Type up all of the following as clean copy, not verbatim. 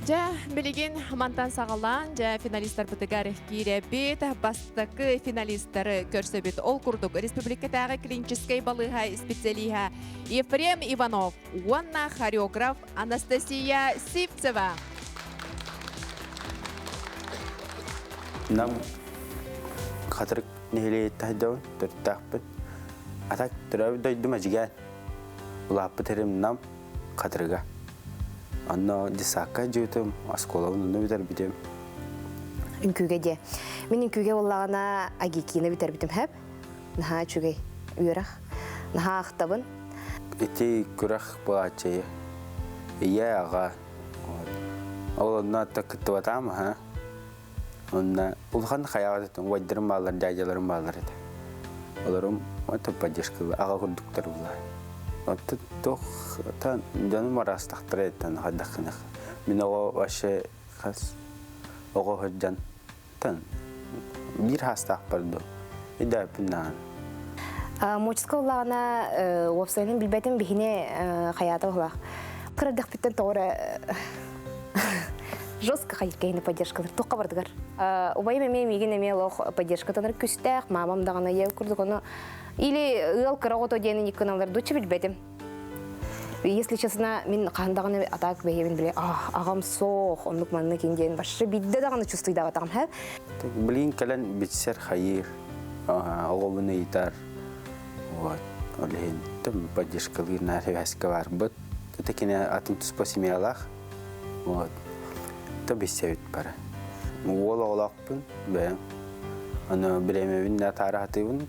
Ja, bilgin mantan sağalan, ja finalistler bıtıgar kirebit, bastaki finalistleri körsebit ol kurduk. Respublikadagi kliniической балыга специалиха Ефрем Иванов, Уанна хореограф Анастасия Сивцева. Нам хатырык нехиле тайдау төрттақпын. Атак түрәбі дөйді мәжіген. Улаппы терем нам хатырыға. Анна дисакка жүйтім, асколауын ұны бітер бітем. Үнкүге де. Мен үнкүге олағына агекені бітер бітім әп. Наға чүгей үйірақ. Наға ақтабын. Ити күрәқ болачайы. Ие аға. Ол онна тақытты батамы, ха? Онна улхан қаяға дәтін, уайдырым балар, дәйдаларым балар еді. Оларым өті поддержкалы, аға күрдіктер бұлай. Отты тоқ, жаным арастақтыр еттен қадақынық. Мен оға ваше қас, оға хүрден, бір хастақ барды. Иді әпіннаған. Мочиска олағына опсайның білбәтін бігіне қаяты олақ. Қырдық біттен тоғыры жестко қайыркейіні поддержкалар, тоққа бардығар. Убайым әме меген әме олық поддержкатаныр күстәқ, мамам дағына ел күрдік оны. Или ыл кырагото дені никаналар дучы білбәдім. Если честно, мен қандағыны атақ бәйемін біле, ағам соқ, онлық манны кенден башы бидді дағыны чувствуйдағы атағым, хәл? Білген кәлін бітсер қайыр, оғылыны етар. Олеген тім поддержкалыр нәрі әскі бар бұд. Тәкене атын тұспа семей алақ. Та бессе өт бары. Ол оғылақпын, бәйім. Оны біремевін нәтары атығын,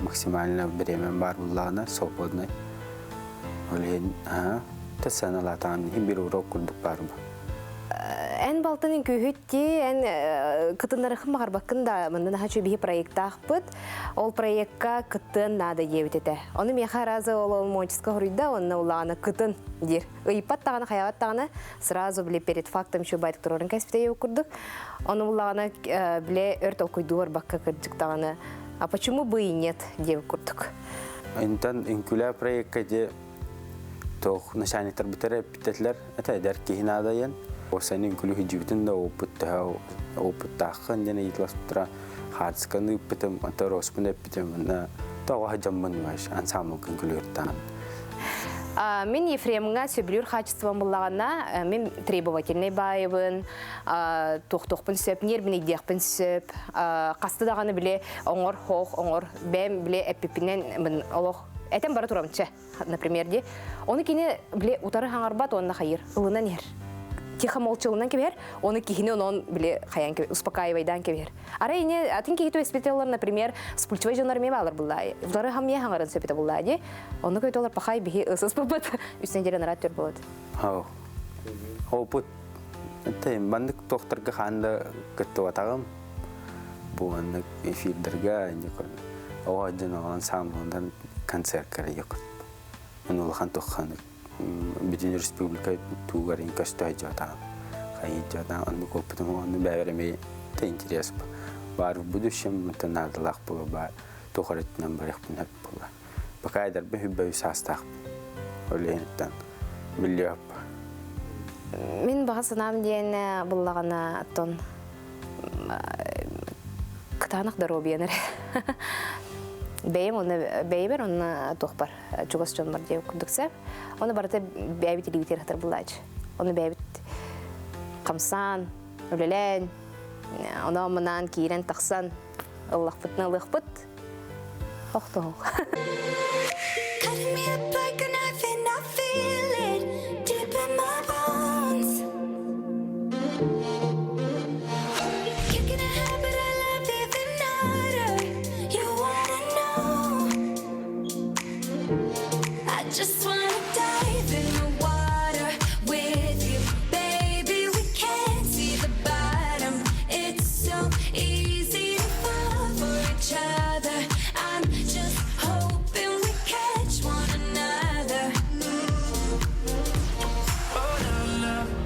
максимально біремен бар бұлағына, соқылыны. Олеген, тәсән алатағын, бір урок күрдік бар ба. Ән балтының күйітте, ән кытынарықын мағар бақында, мұндың хачу бігі проекті ақпыт, ол проектқа кытын нады ебітеті. Оны меха разы ол мочиска ғырыйда, оны олағына кытын дер. Үйпат тағаны, қаяғат тағаны, сразу біле перед фактом шо байдық тұрорын кәспіте ебі күрдік. Оны олағына біле өрт оқойдуар баққа кірдік тағаны. А почему бы и нет, дебі күрдік? Интан инкуля проектқа де тоқ нашанитар бітері пітетлер, әті әдер кейін адайын. Осының күлі жүбітін да опыттақын дені етласпытыра хардсканы үппітім, атыр оспын өппітім, тоға жамын баш, ансамыл күн күлі үрттан. Мен Ефреміңа сөбілер қачеством болағына, мен требовательный байыбын, тоқ-тоқпын сөп, нербін едеқпін сөп, қасты дағаны біле оңыр, хоқ, оңыр, бәм біле әппіпінен олық. Әтен бары тұрамыншы, например, де. Оны кені біле ұтары хаңарбат, онына қайыр, ұлынан ер. Тихо молчалынан кебер, оны кихине он біле қаян кебер, успокаивайдан кебер. Ара ене, атын кихиту эспетелер, например, с пульчевой жонарме балар бұллай. Ұлары хамия хаңарын сөпеті бұллай, де. Оны көйтолар пақай бігі ұсыз бұлбыт, үстіне дерен арат төр болады. Опыт. Бандық тоқтырғы қанды күтті атағым. Бұл андық эфирдерге, оға жын оған самылындан концерт кәрі еқыт. Мен олған тоққандық. Bütün Respublika tuğarın köstüğü adam, kayıcı adam, onu koptum, onu beğenmeyi de interes var. Bu düşün mutlaka bu var. Tuğarıtından bırak bunu hep bu var. Bakaydır bir hübbe üsastak. Öyleyden biliyor. Мен бағасынам дейін бұллағына тон қытанық дәробияныр. Бәйім, оны бәйбер, оны тоқ бар, чуғас жон бар деп күндіксі. Оны барыты бәйбіт елігітер қытыр бұлайчы. Оны бәйбіт қамсан, өлелән, оны мұнан кейрен тақсан, ұллақпытны ұлықпыт. Оқты оқ.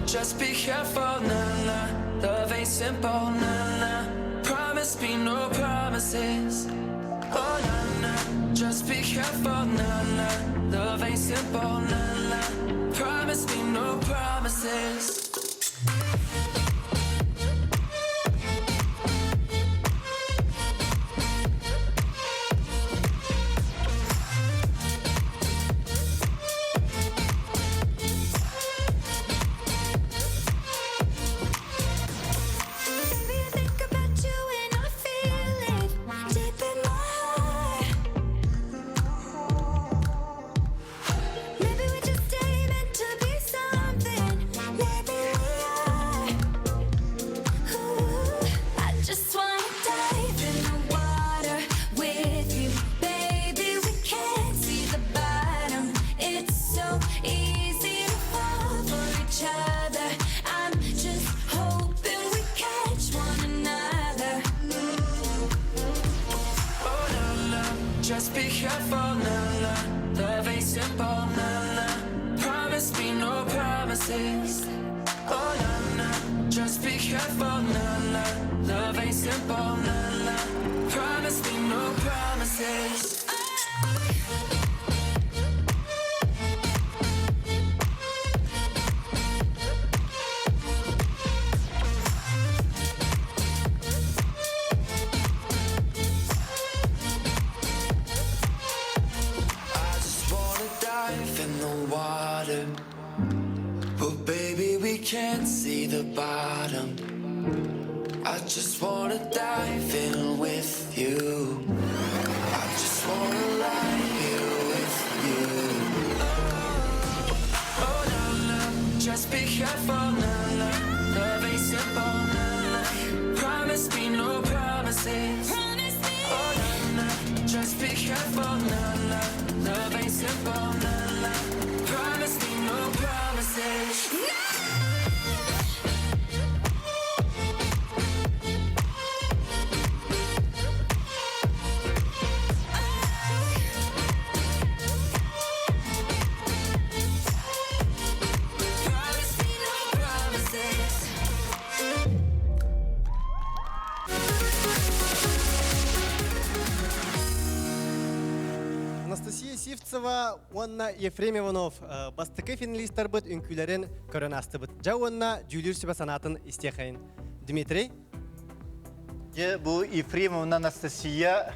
Just be careful, nah. Love ain't simple, nah. Promise me no promises. Oh, nah. Just be careful, nah. Love ain't simple, nah. Promise me no promises. just be careful, nah, nah. Love ain't simple, nah, nah. Promise me no promises. Oh, nah, nah. Just be careful, nah, nah. Love ain't simple, nah, nah. Promise me no promises. In the water, but baby we can't see the bottom. I just wanna dive in with you. I just wanna lie here with you. Oh, no, no, just be careful, no, no. Love ain't simple, no, no. Promise me no promises. Oh, no, no, just be careful, no, no. Love ain't simple, no, no. Promise me no promises. Promise me no promises. Анастасия Сивцева, онна Ефрем Иванов, бастыкы финалисттар быт үнкүлерин көрөн астыбыт. Жа онна жүлүр сүбө санатын истехайын. Дмитрий? Бу Ефремовна Анастасия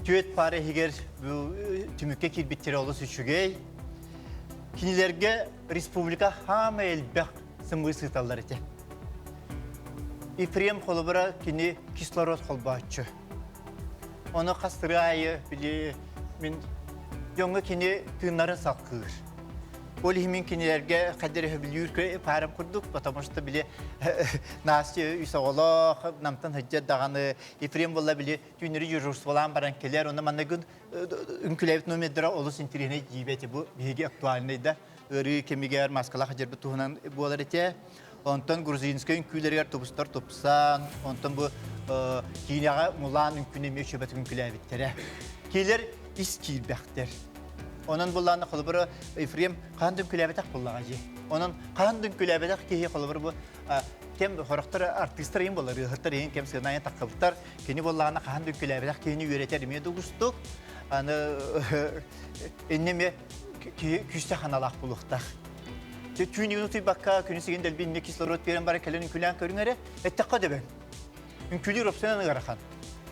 түйет пары егер түмікке келбеттері олы сүшігей. Кинилерге республика хама элбек сымғы сыталар ете. Ефрем қолыбыра кини кислород қолбаатчы. Оны қастыры айы біле мен жоңғы кини тыңнарын саққығыр. Ол химин кинилерге қадері білюркі парам құрдық, потому что біле Настя үсағылық, намтан хыджет дағаны Ефрем болла біле түйінері жүрірс болан баран келер. Оны манна күн үнкіләйбіт номеддіра олыс интеріне жейбеті бұл бейге актуалынайда. Өрі кемегер маскалақ жербі туғынан болар ете. Онтан грузинская үнкілерге топыстар топсан. Онтан бұл кейінеға мұлан үнкінеме шөбет үнкіләйбіттері. Кейлер ис кейлбәқтер. Onun bulanı kılıbırı Efrem kandım külebetek bullağı. Onun kandım külebetek kehi kılıbırı bu kem horaktır artistlerin buları hırtırın kem sınayın takıbıtlar keni bullağına kandım külebetek keni üreter mi doğustuk. Anı enneme küste hanalak buluktak. Tüyünü unutup bakka künüsügen delbinne kislorod veren bara kelenin külen körünere ettekka deben. Ünkülü ropsanı garakan.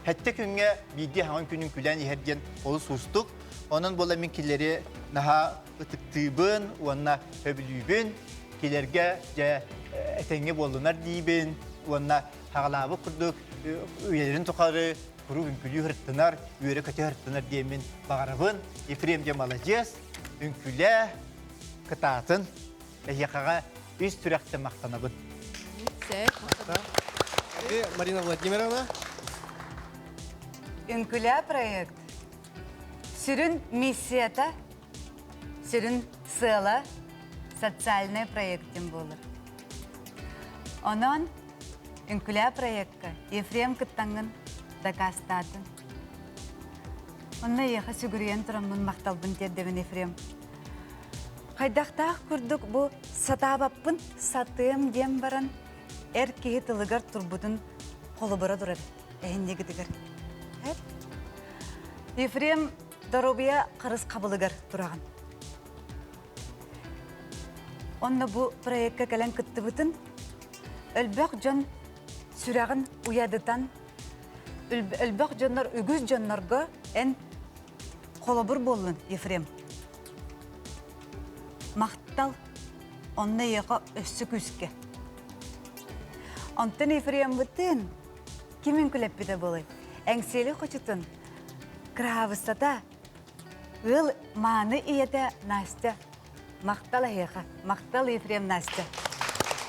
Hatta künge bildi hangi künün külen yerden olu sustuk. Onun bola minkileri naha ıtıktığın, ona öbülübün, kilerge etenge bolunar diyibin, ona hağlabı kurduk, üyelerin tukarı, kuru ünkülü hırttınar, üyere kötü hırttınar diyemin bağırabın, Efrem'ce malacağız, ünküle kıtatın, yakağa üst türekte maktanabın. Марина Владимировна? Үнкүлә проект. Сүрін миссията, сүрін сыла социальный проектім болыр. Онын үнкүлә проектка Ефрем кыттаңын дакастатын. Онна еға сүгірген тұрамын мақталбын деддебін Ефрем. Қайдақтақ күрдік бұл сатабаппын сатым дем баран әр кейі тылығар тұрбудын қолы бұра дұрады. Әйіндегі дігір. Ефрем Доробия қарыз қабылығар тұраған. Онна бұл проектка кәлін күтті бұтын, өлбәқ жон сүрағын ұядытан, өлбәқ жонлар үгіз жонларға ән қолабыр болын Ефрем. Мақтал онна еға өссі күске. Онтын Ефрем бұтын, кемін күліп біді болы? Әңселі қочытын, Кравыстата, ыл маны иеде Настя. Мақтал аяға, мақтал Ефрем Настя.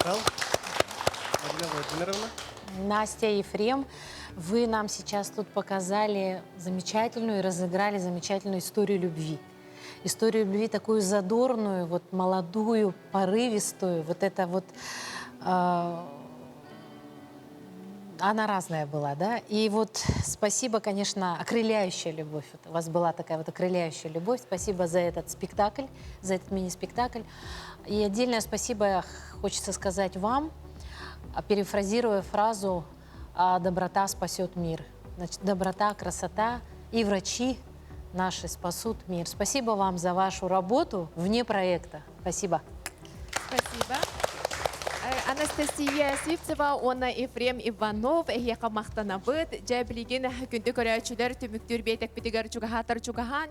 Марина Владимировна? Настя, Ефрем, вы нам сейчас тут показали замечательную и разыграли замечательную историю любви. Историю любви такую задорную, вот молодую, порывистую, вот это вот она разная была, да. И вот спасибо, конечно, окрыляющая любовь. Вот у вас была такая вот окрыляющая любовь. Спасибо за этот спектакль, за этот мини-спектакль. И отдельное спасибо хочется сказать вам, перефразируя фразу «доброта спасет мир». Значит, доброта, красота и врачи наши спасут мир. Спасибо вам за вашу работу вне проекта. Спасибо. Спасибо. Анастасия Свифцева, Онна Ефрем Иванов, Эхе Камахтанабыт, Джаблигин, Күнті көрәчілер, түміктер бейтек бітігер чугаһатар чугаһан,